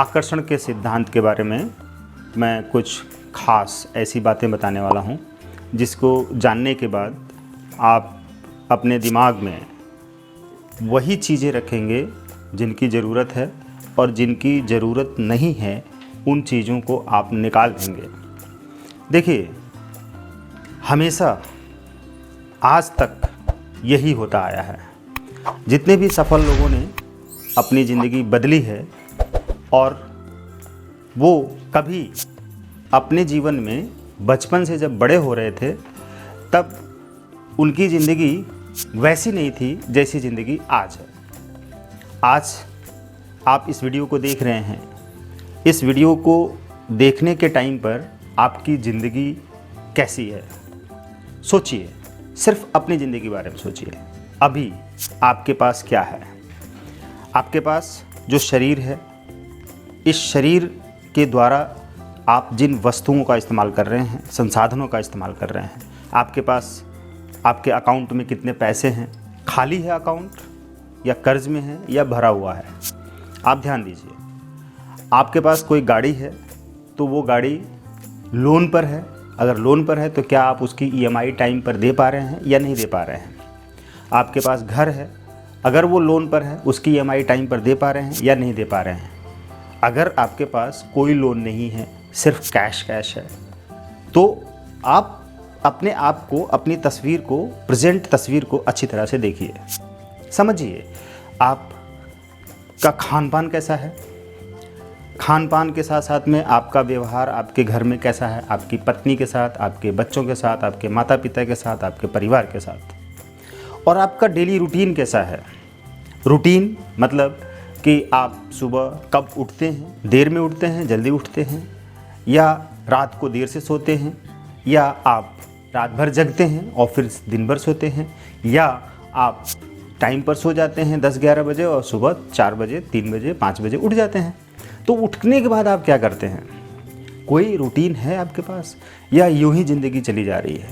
आकर्षण के सिद्धांत के बारे में मैं कुछ खास ऐसी बातें बताने वाला हूँ जिसको जानने के बाद आप अपने दिमाग में वही चीज़ें रखेंगे जिनकी ज़रूरत है और जिनकी ज़रूरत नहीं है उन चीज़ों को आप निकाल देंगे। देखिए, हमेशा आज तक यही होता आया है। जितने भी सफल लोगों ने अपनी ज़िंदगी बदली है और वो कभी अपने जीवन में बचपन से जब बड़े हो रहे थे तब उनकी ज़िंदगी वैसी नहीं थी जैसी ज़िंदगी आज है। आज आप इस वीडियो को देख रहे हैं। इस वीडियो को देखने के टाइम पर आपकी ज़िंदगी कैसी है सोचिए, सिर्फ अपनी ज़िंदगी के बारे में सोचिए। अभी आपके पास क्या है? आपके पास जो शरीर है, इस शरीर के द्वारा आप जिन वस्तुओं का इस्तेमाल कर रहे हैं, संसाधनों का इस्तेमाल कर रहे हैं, आपके पास आपके अकाउंट में कितने पैसे हैं, खाली है अकाउंट या कर्ज में है या भरा हुआ है। आप ध्यान दीजिए। आपके पास कोई गाड़ी है तो वो गाड़ी लोन पर है। अगर लोन पर है तो क्या आप उसकी ईएमआई टाइम पर दे पा रहे हैं या नहीं दे पा रहे हैं। आपके पास घर है, अगर वो लोन पर है उसकी ईएमआई टाइम पर दे पा रहे हैं या नहीं दे पा रहे हैं। अगर आपके पास कोई लोन नहीं है, सिर्फ कैश है, तो आप अपने आप को, अपनी तस्वीर को, प्रेजेंट तस्वीर को अच्छी तरह से देखिए, समझिए आपका खान पान कैसा है। खान पान के साथ साथ में आपका व्यवहार आपके घर में कैसा है, आपकी पत्नी के साथ, आपके बच्चों के साथ, आपके माता पिता के साथ, आपके परिवार के साथ, और आपका डेली रूटीन कैसा है। रूटीन मतलब कि आप सुबह कब उठते हैं, देर में उठते हैं, जल्दी उठते हैं, या रात को देर से सोते हैं, या आप रात भर जगते हैं और फिर दिन भर सोते हैं, या आप टाइम पर सो जाते हैं 10-11 बजे और सुबह 4 बजे, 3 बजे, 5 बजे उठ जाते हैं। तो उठने के बाद आप क्या करते हैं? कोई रूटीन है आपके पास या यूं ही ज़िंदगी चली जा रही है?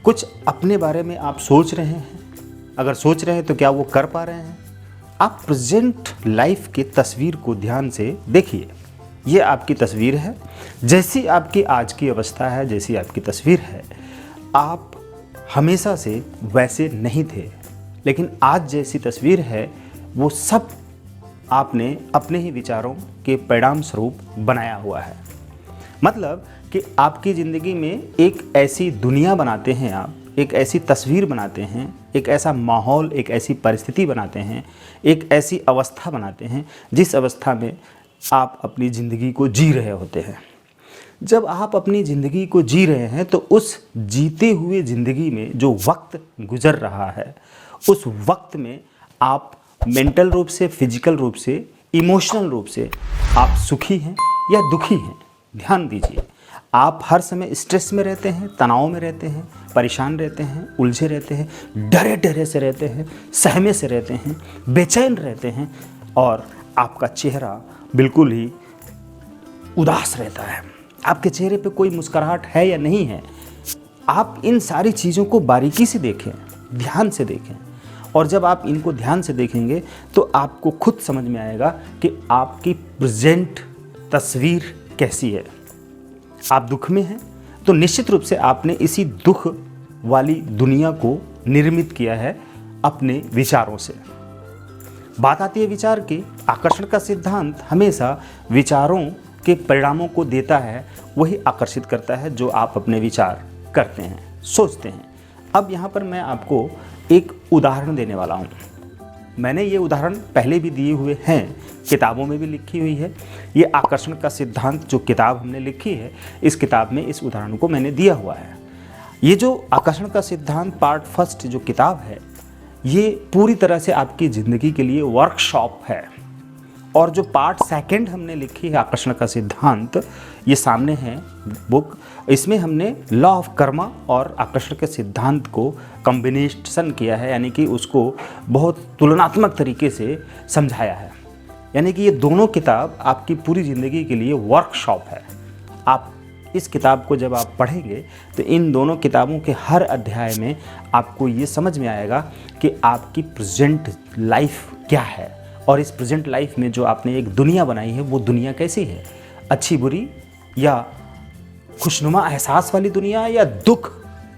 कुछ अपने बारे में आप सोच रहे हैं? अगर सोच रहे हैं तो क्या वो कर पा रहे हैं? आप प्रेजेंट लाइफ की तस्वीर को ध्यान से देखिए। ये आपकी तस्वीर है, जैसी आपकी आज की अवस्था है, जैसी आपकी तस्वीर है, आप हमेशा से वैसे नहीं थे, लेकिन आज जैसी तस्वीर है वो सब आपने अपने ही विचारों के परिणाम स्वरूप बनाया हुआ है। मतलब कि आपकी ज़िंदगी में एक ऐसी दुनिया बनाते हैं आप, एक ऐसी तस्वीर बनाते हैं, एक ऐसा माहौल, एक ऐसी परिस्थिति बनाते हैं, एक ऐसी अवस्था बनाते हैं जिस अवस्था में आप अपनी ज़िंदगी को जी रहे होते हैं। जब आप अपनी ज़िंदगी को जी रहे हैं तो उस जीते हुए ज़िंदगी में जो वक्त गुजर रहा है, उस वक्त में आप मेंटल रूप से, फिजिकल रूप से, इमोशनल रूप से आप सुखी हैं या दुखी हैं। ध्यान दीजिए। आप हर समय स्ट्रेस में रहते हैं, तनाव में रहते हैं, परेशान रहते हैं, उलझे रहते हैं, डरे से रहते हैं, सहमे से रहते हैं, बेचैन रहते हैं, और आपका चेहरा बिल्कुल ही उदास रहता है। आपके चेहरे पे कोई मुस्कुराहट है या नहीं है। आप इन सारी चीज़ों को बारीकी से देखें, ध्यान से देखें, और जब आप इनको ध्यान से देखेंगे तो आपको खुद समझ में आएगा कि आपकी प्रेजेंट तस्वीर कैसी है। आप दुख में हैं तो निश्चित रूप से आपने इसी दुख वाली दुनिया को निर्मित किया है अपने विचारों से। बात आती है विचार की। आकर्षण का सिद्धांत हमेशा विचारों के परिणामों को देता है, वही आकर्षित करता है जो आप अपने विचार करते हैं, सोचते हैं। अब यहाँ पर मैं आपको एक उदाहरण देने वाला हूँ। मैंने ये उदाहरण पहले भी दिए हुए हैं, किताबों में भी लिखी हुई है। ये आकर्षण का सिद्धांत जो किताब हमने लिखी है, इस किताब में इस उदाहरण को मैंने दिया हुआ है। ये जो आकर्षण का सिद्धांत पार्ट फर्स्ट जो किताब है, ये पूरी तरह से आपकी ज़िंदगी के लिए वर्कशॉप है। और जो पार्ट सेकंड हमने लिखी है आकर्षण का सिद्धांत, ये सामने है बुक। इसमें हमने लॉ ऑफ कर्मा और आकर्षण के सिद्धांत को कॉम्बिनेशन किया है, यानी कि उसको बहुत तुलनात्मक तरीके से समझाया है। यानी कि ये दोनों किताब आपकी पूरी ज़िंदगी के लिए वर्कशॉप है। आप इस किताब को जब आप पढ़ेंगे तो इन दोनों किताबों के हर अध्याय में आपको ये समझ में आएगा कि आपकी प्रेजेंट लाइफ क्या है और इस प्रेजेंट लाइफ में जो आपने एक दुनिया बनाई है वो दुनिया कैसी है, अच्छी बुरी या खुशनुमा एहसास वाली दुनिया या दुख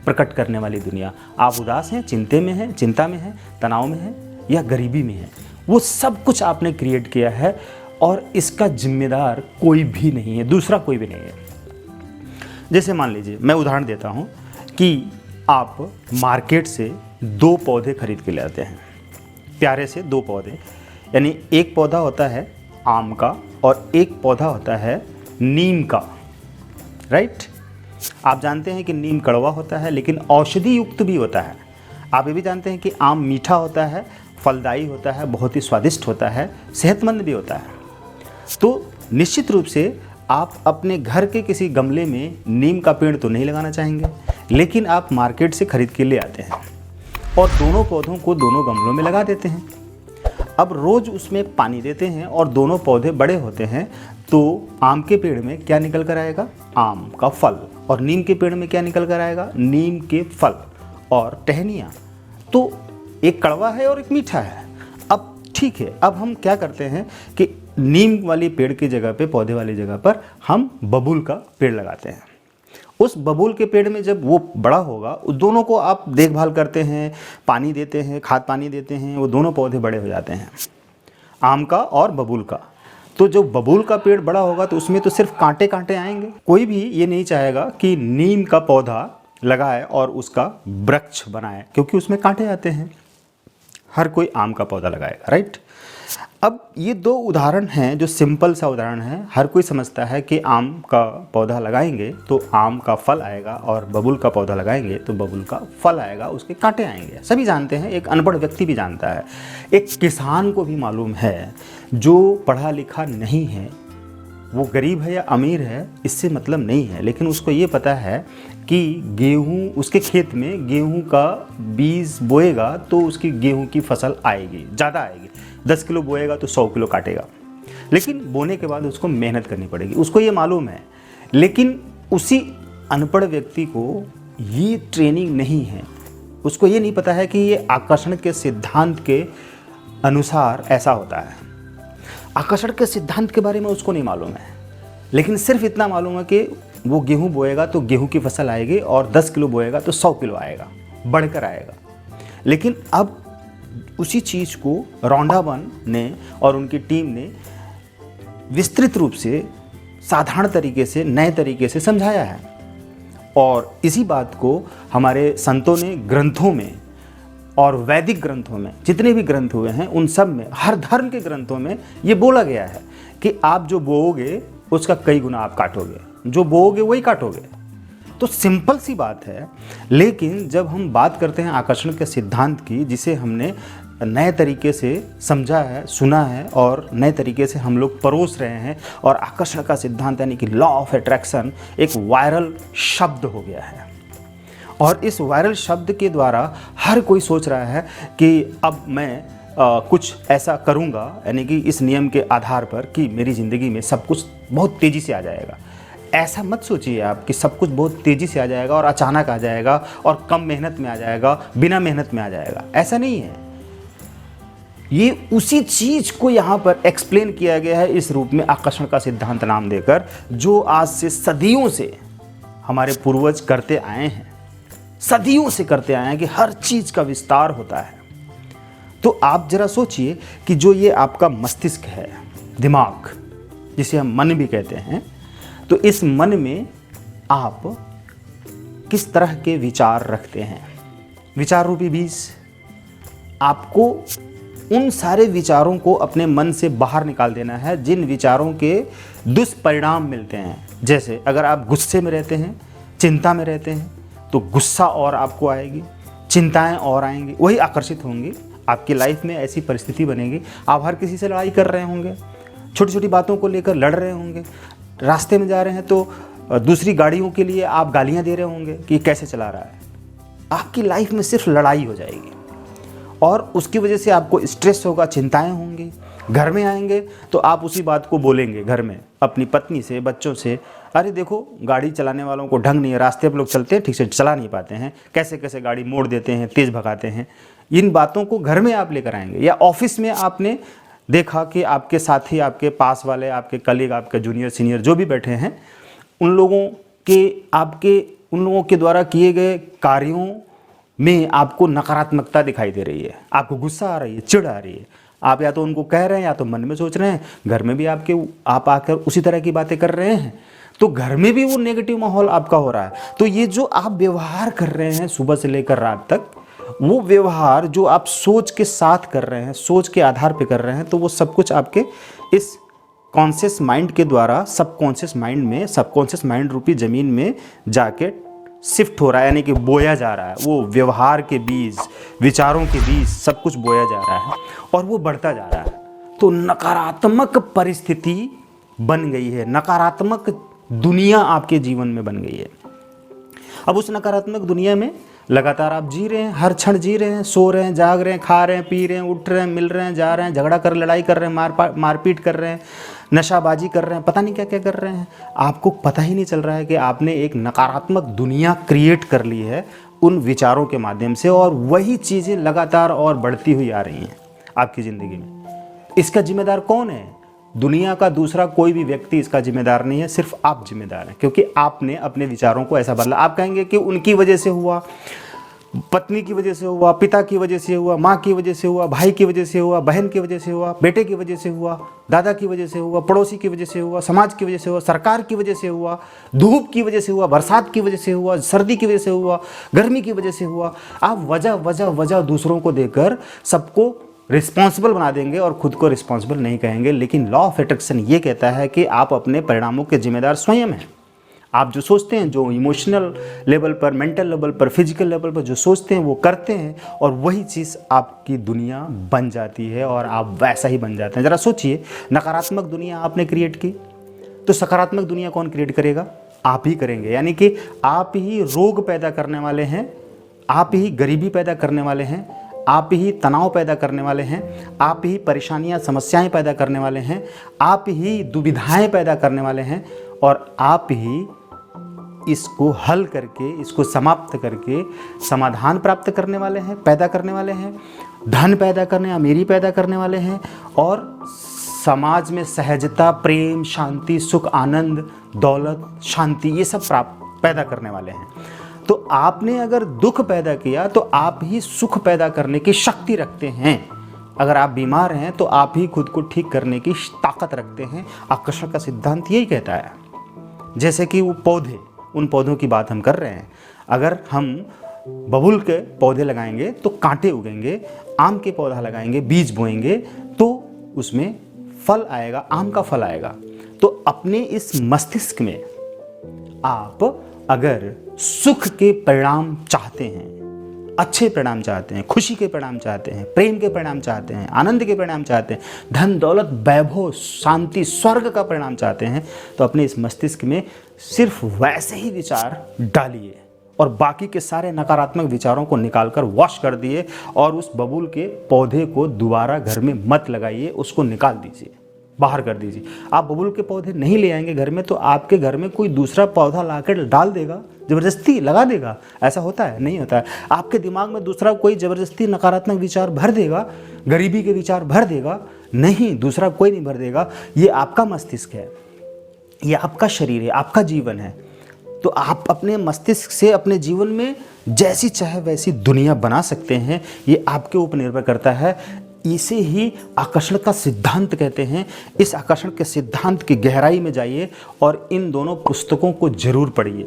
प्रकट करने वाली दुनिया। आप उदास हैं, चिंता में हैं, तनाव में हैं या गरीबी में हैं, वो सब कुछ आपने क्रिएट किया है और इसका जिम्मेदार कोई भी नहीं है, दूसरा कोई भी नहीं है। जैसे मान लीजिए, मैं उदाहरण देता हूँ कि आप मार्केट से 2 पौधे खरीद के ले आते हैं, प्यारे से 2 पौधे, यानी एक पौधा होता है आम का और एक पौधा होता है नीम का, राइट। आप जानते हैं कि नीम कड़वा होता है लेकिन औषधि युक्त भी होता है। आप ये भी जानते हैं कि आम मीठा होता है, फलदायी होता है, बहुत ही स्वादिष्ट होता है, सेहतमंद भी होता है। तो निश्चित रूप से आप अपने घर के किसी गमले में नीम का पेड़ तो नहीं लगाना चाहेंगे, लेकिन आप मार्केट से खरीद के ले आते हैं और दोनों पौधों को दोनों गमलों में लगा देते हैं। अब रोज़ उसमें पानी देते हैं और दोनों पौधे बड़े होते हैं, तो आम के पेड़ में क्या निकल कर आएगा, आम का फल, और नीम के पेड़ में क्या निकल कर आएगा, नीम के फल और टहनियाँ। तो एक कड़वा है और एक मीठा है। अब ठीक है, अब हम क्या करते हैं कि नीम वाली पेड़ की जगह पे, पौधे वाली जगह पर हम बबूल का पेड़ लगाते हैं। उस बबूल के पेड़ में जब वो बड़ा होगा, उस दोनों को आप देखभाल करते हैं, पानी देते हैं, खाद पानी देते हैं, वो दोनों पौधे बड़े हो जाते हैं, आम का और बबूल का। तो जब बबूल का पेड़ बड़ा होगा तो उसमें तो सिर्फ कांटे कांटे आएंगे। कोई भी ये नहीं चाहेगा कि नीम का पौधा लगाए और उसका वृक्ष बनाए, क्योंकि उसमें कांटे आते हैं। हर कोई आम का पौधा लगाएगा, राइट। अब ये 2 उदाहरण हैं जो सिंपल सा उदाहरण है। हर कोई समझता है कि आम का पौधा लगाएंगे तो आम का फल आएगा और बबूल का पौधा लगाएंगे तो बबूल का फल आएगा, उसके कांटे आएंगे। सभी जानते हैं, एक अनपढ़ व्यक्ति भी जानता है, एक किसान को भी मालूम है, जो पढ़ा लिखा नहीं है, वो गरीब है या अमीर है इससे मतलब नहीं है, लेकिन उसको ये पता है कि गेहूँ, उसके खेत में गेहूँ का बीज बोएगा तो उसकी गेहूँ की फसल आएगी, ज़्यादा आएगी। 10 किलो बोएगा तो 100 किलो काटेगा, लेकिन बोने के बाद उसको मेहनत करनी पड़ेगी, उसको ये मालूम है। लेकिन उसी अनपढ़ व्यक्ति को ये ट्रेनिंग नहीं है, उसको ये नहीं पता है कि ये आकर्षण के सिद्धांत के अनुसार ऐसा होता है। आकर्षण के सिद्धांत के बारे में उसको नहीं मालूम है, लेकिन सिर्फ इतना मालूम है कि वो गेहूँ बोएगा तो गेहूँ की फसल आएगी और 10 किलो बोएगा तो 100 किलो आएगा, बढ़कर आएगा। लेकिन अब उसी चीज़ को रौंडावन ने और उनकी टीम ने विस्तृत रूप से, साधारण तरीके से, नए तरीके से समझाया है। और इसी बात को हमारे संतों ने ग्रंथों में और वैदिक ग्रंथों में, जितने भी ग्रंथ हुए हैं उन सब में, हर धर्म के ग्रंथों में ये बोला गया है कि आप जो बोओगे उसका कई गुना आप काटोगे, जो बोओगे वही काटोगे। तो सिंपल सी बात है। लेकिन जब हम बात करते हैं आकर्षण के सिद्धांत की, जिसे हमने नए तरीके से समझा है, सुना है और नए तरीके से हम लोग परोस रहे हैं, और आकर्षण का सिद्धांत यानी कि लॉ ऑफ अट्रैक्शन एक वायरल शब्द हो गया है। और इस वायरल शब्द के द्वारा हर कोई सोच रहा है कि अब मैं कुछ ऐसा करूँगा, यानी कि इस नियम के आधार पर कि मेरी ज़िंदगी में सब कुछ बहुत तेज़ी से आ जाएगा। ऐसा मत सोचिए आप कि सब कुछ बहुत तेज़ी से आ जाएगा और अचानक आ जाएगा और कम मेहनत में आ जाएगा, बिना मेहनत में आ जाएगा। ऐसा नहीं है। ये उसी चीज़ को यहाँ पर एक्सप्लेन किया गया है इस रूप में, आकर्षण का सिद्धांत नाम देकर, जो आज से सदियों से हमारे पूर्वज करते आए हैं, सदियों से करते आए हैं कि हर चीज़ का विस्तार होता है। तो आप जरा सोचिए कि जो ये आपका मस्तिष्क है, दिमाग, जिसे हम मन भी कहते हैं, तो इस मन में आप किस तरह के विचार रखते हैं, विचार रूपी बीज। आपको उन सारे विचारों को अपने मन से बाहर निकाल देना है जिन विचारों के दुष्परिणाम मिलते हैं। जैसे अगर आप गुस्से में रहते हैं, चिंता में रहते हैं, तो गुस्सा और आपको आएगी, चिंताएं और आएंगी, वही आकर्षित होंगी। आपकी लाइफ में ऐसी परिस्थिति बनेगी, आप हर किसी से लड़ाई कर रहे होंगे, छोटी छोटी बातों को लेकर लड़ रहे होंगे, रास्ते में जा रहे हैं तो दूसरी गाड़ियों के लिए आप गालियां दे रहे होंगे कि कैसे चला रहा है। आपकी लाइफ में सिर्फ लड़ाई हो जाएगी और उसकी वजह से आपको स्ट्रेस होगा, चिंताएं होंगी। घर में आएंगे तो आप उसी बात को बोलेंगे घर में अपनी पत्नी से, बच्चों से, अरे देखो गाड़ी चलाने वालों को ढंग नहीं है, रास्ते पर लोग चलते हैं ठीक से चला नहीं पाते हैं, कैसे कैसे गाड़ी मोड़ देते हैं, तेज़ भगाते हैं। इन बातों को घर में आप लेकर आएंगे। या ऑफिस में आपने देखा कि आपके साथी, आपके पास वाले, आपके कलीग, आपके जूनियर सीनियर जो भी बैठे हैं, उन लोगों के द्वारा किए गए कार्यों में आपको नकारात्मकता दिखाई दे रही है, आपको गुस्सा आ रही है, चिढ़ आ रही है। आप या तो उनको कह रहे हैं या तो मन में सोच रहे हैं, घर में भी आप आकर उसी तरह की बातें कर रहे हैं, तो घर में भी वो नेगेटिव माहौल आपका हो रहा है। तो ये जो आप व्यवहार कर रहे हैं सुबह से लेकर रात तक, वो व्यवहार जो आप सोच के साथ कर रहे हैं, सोच के आधार पे कर रहे हैं, तो वो सब कुछ आपके इस कॉन्शियस माइंड के द्वारा सबकॉन्शियस माइंड रूपी ज़मीन में जाके शिफ्ट हो रहा है, यानी कि बोया जा रहा है। वो व्यवहार के बीज, विचारों के बीज सब कुछ बोया जा रहा है और वो बढ़ता जा रहा है। तो नकारात्मक परिस्थिति बन गई है, नकारात्मक दुनिया आपके जीवन में बन गई है। अब उस नकारात्मक दुनिया में लगातार आप जी रहे हैं, हर क्षण जी रहे हैं, सो रहे हैं, जाग रहे हैं, खा रहे हैं, पी रहे हैं, उठ रहे हैं, मिल रहे हैं, जा रहे हैं, झगड़ा कर, लड़ाई कर रहे हैं, मारपीट कर रहे हैं, नशाबाजी कर रहे हैं, पता नहीं क्या क्या कर रहे हैं। आपको पता ही नहीं चल रहा है कि आपने एक नकारात्मक दुनिया क्रिएट कर ली है उन विचारों के माध्यम से, और वही चीज़ें लगातार और बढ़ती हुई आ रही हैं आपकी ज़िंदगी में। इसका जिम्मेदार कौन है? दुनिया का दूसरा कोई भी व्यक्ति इसका जिम्मेदार नहीं है, सिर्फ आप जिम्मेदार हैं, क्योंकि आपने अपने विचारों को ऐसा बदला। आप कहेंगे कि उनकी वजह से हुआ, पत्नी की वजह से हुआ, पिता की वजह से हुआ, माँ की वजह से हुआ, भाई की वजह से हुआ, बहन की वजह से हुआ, बेटे की वजह से हुआ, दादा की वजह से हुआ, पड़ोसी की वजह से हुआ, समाज की वजह से हुआ, सरकार की वजह से हुआ, धूप की वजह से हुआ, बरसात की वजह से हुआ, सर्दी की वजह से हुआ, गर्मी की वजह से हुआ। आप वजह दूसरों को देकर सबको रिस्पॉन्सिबल बना देंगे और खुद को रिस्पॉन्सिबल नहीं कहेंगे। लेकिन लॉ ऑफ अट्रैक्शन ये कहता है कि आप अपने परिणामों के जिम्मेदार स्वयं हैं। आप जो सोचते हैं, जो इमोशनल लेवल पर, मेंटल लेवल पर, फिजिकल लेवल पर जो सोचते हैं वो करते हैं, और वही चीज़ आपकी दुनिया बन जाती है और आप वैसा ही बन जाते हैं। ज़रा सोचिए, नकारात्मक दुनिया आपने क्रिएट की, तो सकारात्मक दुनिया कौन क्रिएट करेगा? आप ही करेंगे। यानी कि आप ही रोग पैदा करने वाले हैं, आप ही गरीबी पैदा करने वाले हैं, आप ही तनाव पैदा करने वाले हैं, आप ही परेशानियां, समस्याएं पैदा करने वाले हैं, आप ही दुविधाएं पैदा करने वाले हैं, और आप ही इसको हल करके, इसको समाप्त करके समाधान प्राप्त करने वाले हैं, पैदा करने वाले हैं, धन पैदा करने, अमीरी पैदा करने वाले हैं, और समाज में सहजता, प्रेम, शांति, सुख, आनंद, दौलत, शांति, ये सब पैदा करने वाले हैं। तो आपने अगर दुख पैदा किया तो आप ही सुख पैदा करने की शक्ति रखते हैं। अगर आप बीमार हैं तो आप ही खुद को ठीक करने की ताकत रखते हैं। आकर्षण का सिद्धांत यही कहता है। जैसे कि वो पौधे, उन पौधों की बात हम कर रहे हैं, अगर हम बबूल के पौधे लगाएंगे तो कांटे उगेंगे, आम के पौधा लगाएंगे, बीज बोएंगे तो उसमें फल आएगा, आम का फल आएगा। तो अपने इस मस्तिष्क में आप अगर सुख के परिणाम चाहते हैं, अच्छे परिणाम चाहते हैं, खुशी के परिणाम चाहते हैं, प्रेम के परिणाम चाहते हैं, आनंद के परिणाम चाहते हैं, धन दौलत वैभव शांति स्वर्ग का परिणाम चाहते हैं, तो अपने इस मस्तिष्क में सिर्फ वैसे ही विचार डालिए और बाकी के सारे नकारात्मक विचारों को निकालकर वॉश कर दिए और उस बबूल के पौधे को दोबारा घर में मत लगाइए, उसको निकाल दीजिए, बाहर कर दीजिए। आप बबूल के पौधे नहीं ले आएंगे घर में तो आपके घर में कोई दूसरा पौधा लाकर डाल देगा, ज़बरदस्ती लगा देगा। ऐसा होता है? नहीं होता है। आपके दिमाग में दूसरा कोई ज़बरदस्ती नकारात्मक विचार भर देगा, गरीबी के विचार भर देगा? नहीं, दूसरा कोई नहीं भर देगा। ये आपका मस्तिष्क है, ये आपका शरीर है, आपका जीवन है। तो आप अपने मस्तिष्क से अपने जीवन में जैसी चाहे वैसी दुनिया बना सकते हैं। ये आपके ऊपर निर्भर करता है। इसे ही आकर्षण का सिद्धांत कहते हैं। इस आकर्षण के सिद्धांत की गहराई में जाइए और इन दोनों पुस्तकों को जरूर पढ़िए।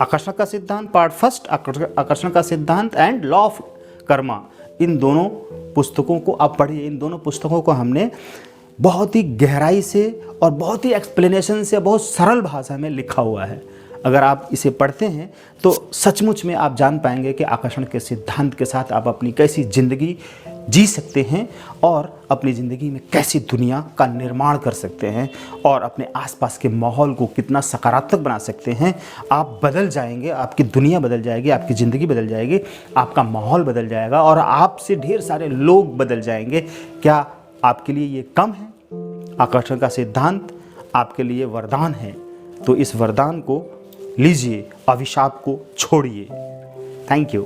आकर्षण का सिद्धांत पार्ट फर्स्ट, आकर्षण का सिद्धांत एंड लॉ ऑफ कर्मा, इन दोनों पुस्तकों को आप पढ़िए। इन दोनों पुस्तकों को हमने बहुत ही गहराई से और बहुत ही एक्सप्लेनेशन से, बहुत सरल भाषा में लिखा हुआ है। अगर आप इसे पढ़ते हैं तो सचमुच में आप जान पाएंगे कि आकर्षण के सिद्धांत के साथ आप अपनी कैसी ज़िंदगी जी सकते हैं और अपनी ज़िंदगी में कैसी दुनिया का निर्माण कर सकते हैं और अपने आसपास के माहौल को कितना सकारात्मक बना सकते हैं। आप बदल जाएंगे, आपकी दुनिया बदल जाएगी, आपकी ज़िंदगी बदल जाएगी, आपका माहौल बदल जाएगा और आपसे ढेर सारे लोग बदल जाएंगे। क्या आपके लिए ये कम है? आकर्षण का सिद्धांत आपके लिए वरदान है। तो इस वरदान को लीजिए, अभिशाप को छोड़िए। Thank you.